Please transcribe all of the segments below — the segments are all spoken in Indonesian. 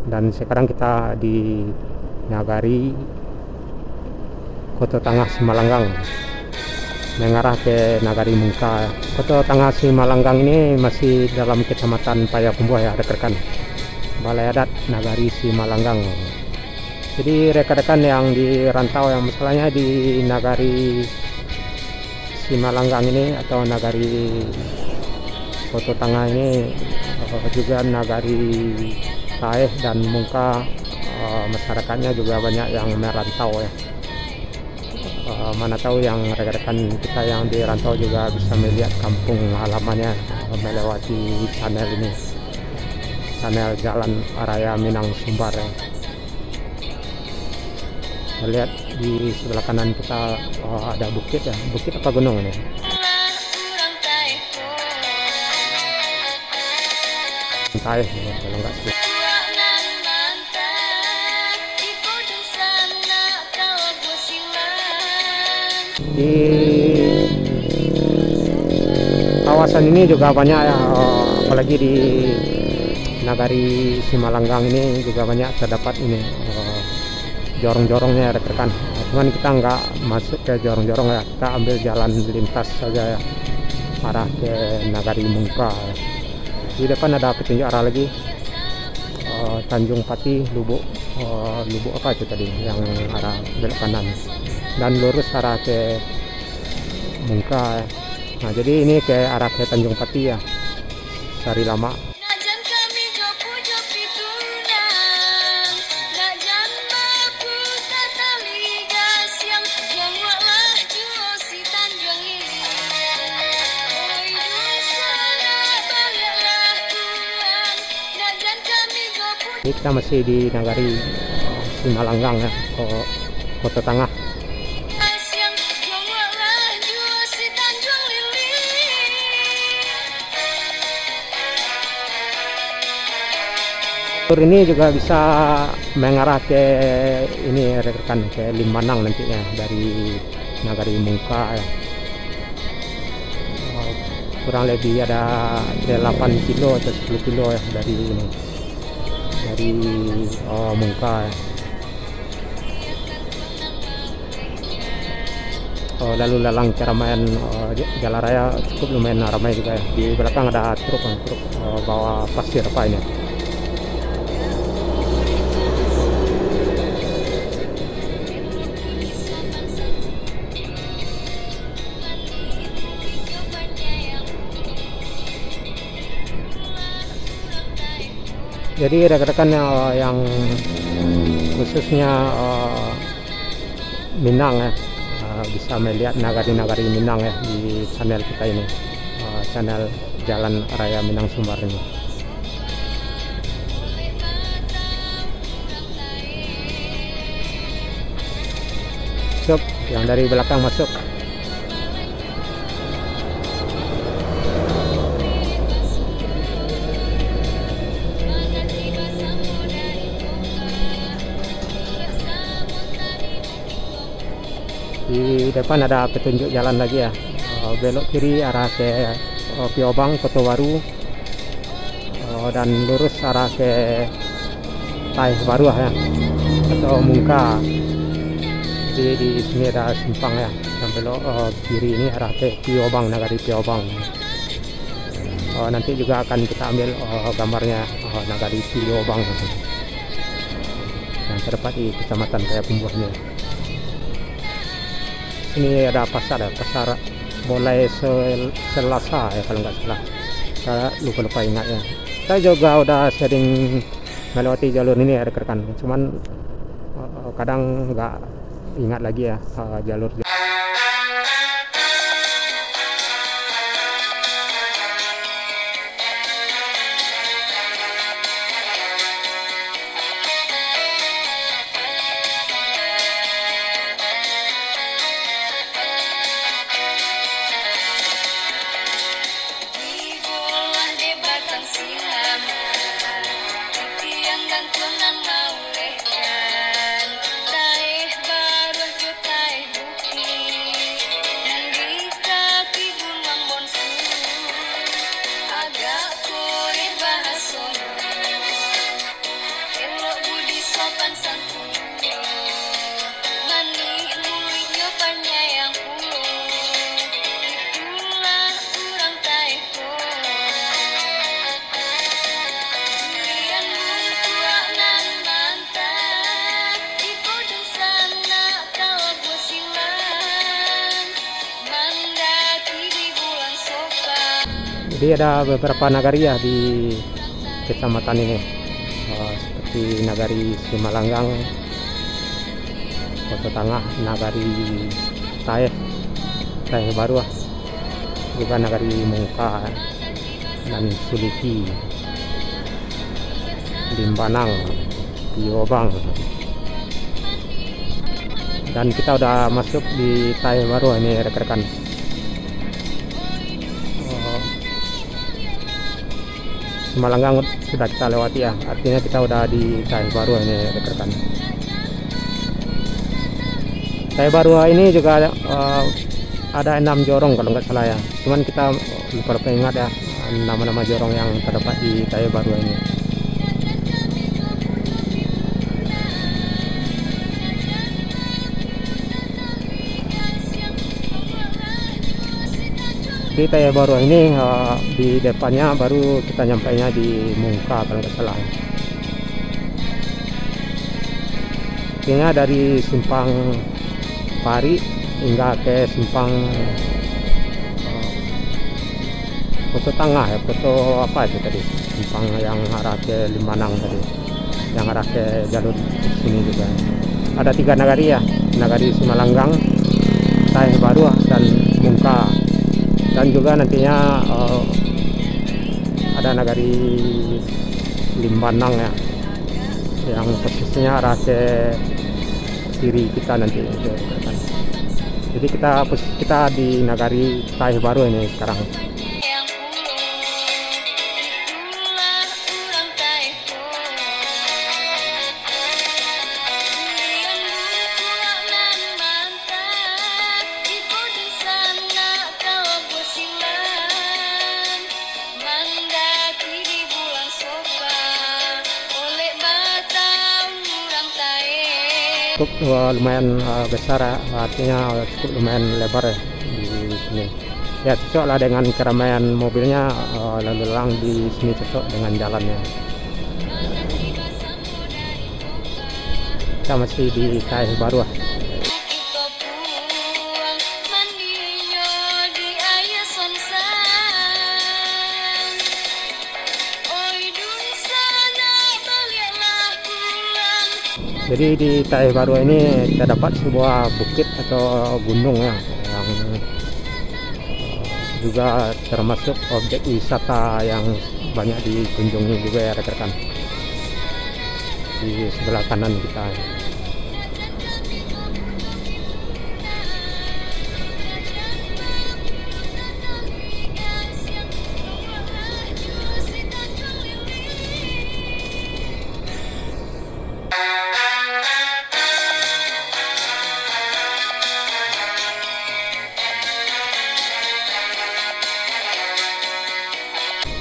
Dan sekarang kita di Nagari Kota Tengah Simalanggang mengarah ke Nagari Mungka. Kota Tengah Simalanggang ini masih dalam Kecamatan Payakumbuh ya rekan-rekan, Balai Adat Nagari Simalanggang. Jadi rekan-rekan yang di rantau yang masalahnya di Nagari Simalanggang ini atau Nagari Kota Tengah ini juga Nagari Taeh dan Mungka, masyarakatnya juga banyak yang merantau ya. Mana tahu yang rekan-rekan kita yang di rantau juga bisa melihat kampung halamannya melewati channel ini, channel Jalan Raya Minang Sumbar ya. Lihat di sebelah kanan kita ada bukit ya, bukit apa gunung ini? Taeh kalau nggak salah. Di kawasan ini juga banyak ya, apalagi di Nagari Simalanggang ini juga banyak terdapat ini jorong-jorongnya rekan. Cuman kita nggak masuk ke jorong-jorong ya, kita ambil jalan lintas saja ya, arah ke Nagari Mungka ya. Di depan ada petunjuk arah lagi, Tanjung Pati, Lubuk apa itu tadi yang arah belok kanan, dan lurus arah ke Mungka. Nah jadi ini ke arah ke Tanjung Pati ya, Sari Lama. Ini kita masih di Nagari Simalanggang ya, Kota Tengah. Tur ini juga bisa mengarah ke ini rekan, ke Limbanang nantinya dari Nagari Mungka ya. Kurang lebih ada 8 kilo atau 10 kilo ya dari ini, dari Mungka ya. Lalu lalang keramaian jalan raya cukup lumayan ramai juga ya. Di belakang ada truk bawa pasir apa ini. Jadi rekan-rekan yang khususnya Minang ya, bisa melihat nagari-nagari Minang ya di channel kita ini, channel Jalan Raya Minang Sumbar ini. Masuk, yang dari belakang masuk. Di depan ada petunjuk jalan lagi ya, belok kiri arah ke Piobang, Kota Baru, dan lurus arah ke Taeh Baru ya, atau Mungka. Jadi di sini ada simpang ya, yang belok kiri ini arah ke Piobang, Nagari Piobang. Nanti juga akan kita ambil gambarnya Nagari Piobang yang terdapat di Kecamatan Payakumbuh ini. Sini ada pasar ya, pasar mulai Selasa ya kalau nggak salah, saya lupa ingat ya. Saya juga udah sering melewati jalur ini ya rekan, cuman kadang nggak ingat lagi ya jalur. Jadi ada beberapa nagari ya di kecamatan ini, seperti Nagari Simalanggang, Kota Tangah, Nagari Taeh Baru, juga Nagari Mungka dan Suliki, Limbanang, Piobang, dan kita udah masuk di Taeh Baru ini rekan-rekan. Simalanggang sudah kita lewati ya, artinya kita udah di Taeh Baru ini rekan-rekan. Taeh Baru ini juga ada 6 jorong kalau nggak salah ya, cuman kita lupa ingat ya nama-nama jorong yang terdapat di Taeh Baru ini. Di Taeh Baru ini di depannya baru kita nyampainya di Mungka kalau nggak salah. Artinya dari simpang Pari hingga ke simpang Kota Tangah ya, Kota apa itu tadi, simpang yang arah ke Limbanang tadi, yang arah ke jalur sini juga. Ada 3 nagari ya, Nagari Simalanggang, Taeh Baru dan Mungka. Dan juga nantinya ada Nagari Limbanang ya, yang posisinya arah ke kiri kita nanti. Jadi kita di Nagari Taeh Baru ini sekarang. Cukup lumayan besar ya, artinya cukup lumayan lebar ya di sini. Ya cocok lah dengan keramaian mobilnya, lalu lalang di sini cocok dengan jalannya. Kita masih di Taeh Baru. Jadi di Taeh Baru ini terdapat sebuah bukit atau gunung ya, yang juga termasuk objek wisata yang banyak dikunjungi juga ya rekan-rekan. Di sebelah kanan kita.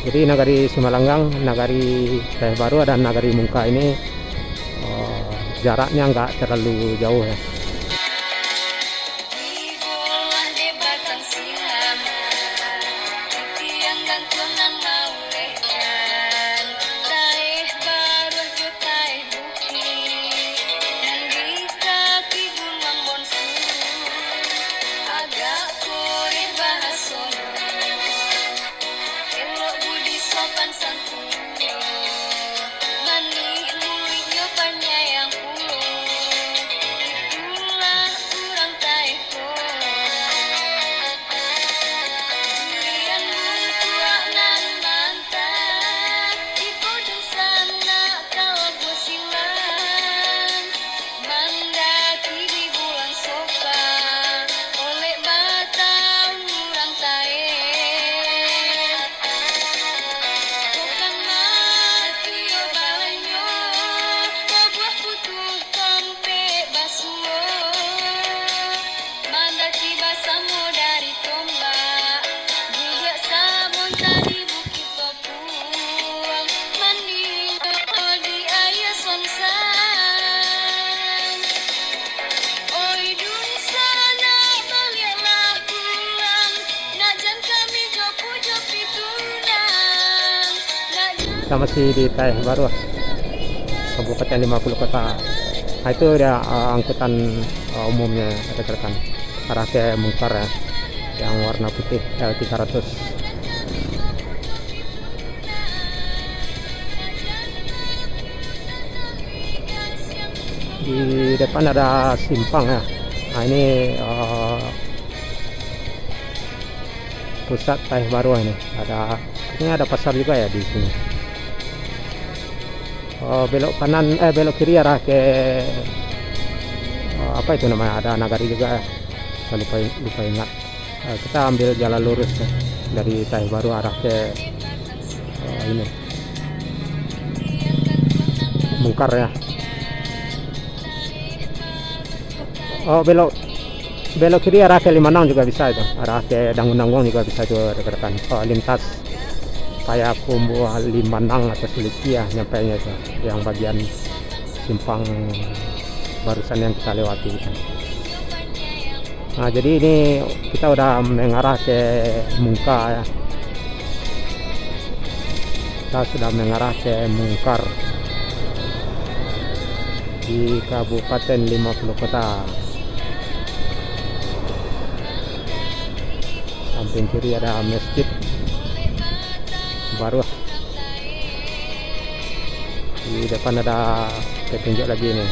Jadi Nagari Simalanggang, Nagari Taeh Baru dan Nagari Mungka ini jaraknya nggak terlalu jauh ya. Kita masih di Taeh Baru, Kabupaten 50 Kota. Nah, itu dia angkutan umumnya rekan-rekan, arah ke Mungkar ya, yang warna putih L300. Di depan ada simpang ya. Nah ini pusat Taih Baru ini. Ini ada pasar juga ya di sini. Belok kanan, belok kiri arah ke apa itu namanya? Ada nagari juga ya. Saya lupa ingat. Kita ambil jalan lurus ya, dari Taih Baru arah ke ini Mungkar ya. Belok kiri arah ke Limanang juga bisa itu, arah ke Dangun-Dangun juga bisa itu rekan-rekan. Lintas Payakumbuh Limanang atau Seliki ya, nyampe nya itu yang bagian simpang barusan yang kita lewati itu. Nah jadi ini kita udah mengarah ke Mungka ya. Kita sudah mengarah ke Mungkar di Kabupaten 50 Kota. Samping kiri ada masjid baru. Di depan ada petunjuk lagi nih.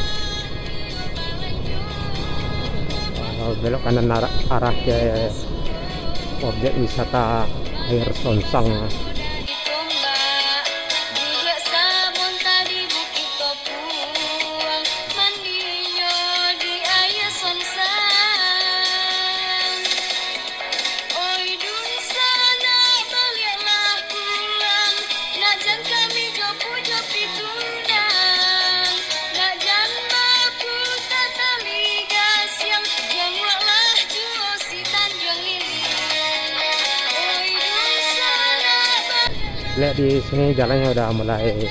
Belok kanan arah ke objek wisata air Sonsang. Lihat di sini jalannya udah mulai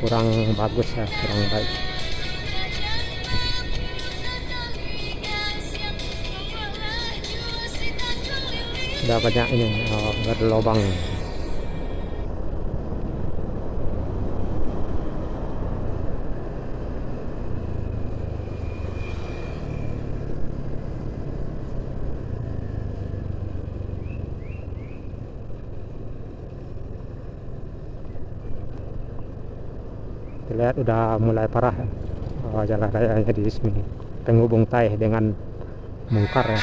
kurang bagus ya, kurang baik. Sudah banyak ini berlobang. Terlihat udah mulai parah ya. Jalan rayanya di sini penghubung Taih dengan Mungkar ya.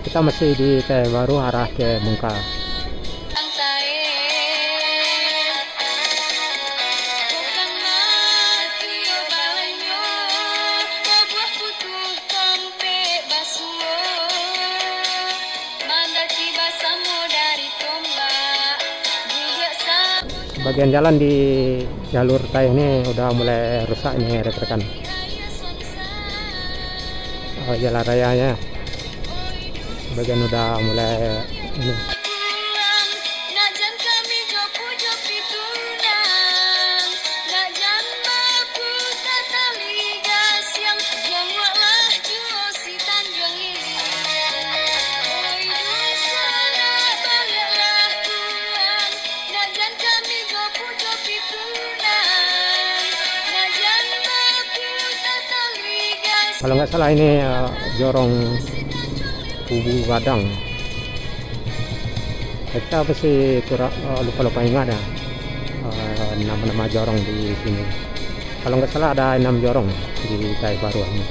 Kita masih di Taih Baru arah ke Mungkar. Bagian jalan di jalur Taih ini udah mulai rusak nih rekan-rekan. Jalan rayanya bagian udah mulai ini. Kalau nggak salah ini Jorong Kubu Gadang. Kita masih kurang lupa ingat ya nama-nama jorong di sini. Kalau nggak salah ada 6 jorong di Taih Baru ini.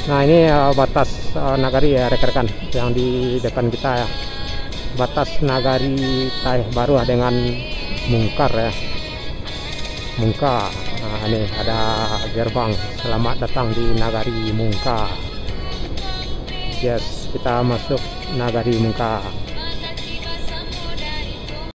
Nah ini batas Nagari ya rekan-rekan yang di depan kita ya. Batas Nagari Taeh Baru dengan Mungkar ya. Mungka. Nah ini ada gerbang. Selamat datang di Nagari Mungka. Yes, kita masuk Nagari Mungka.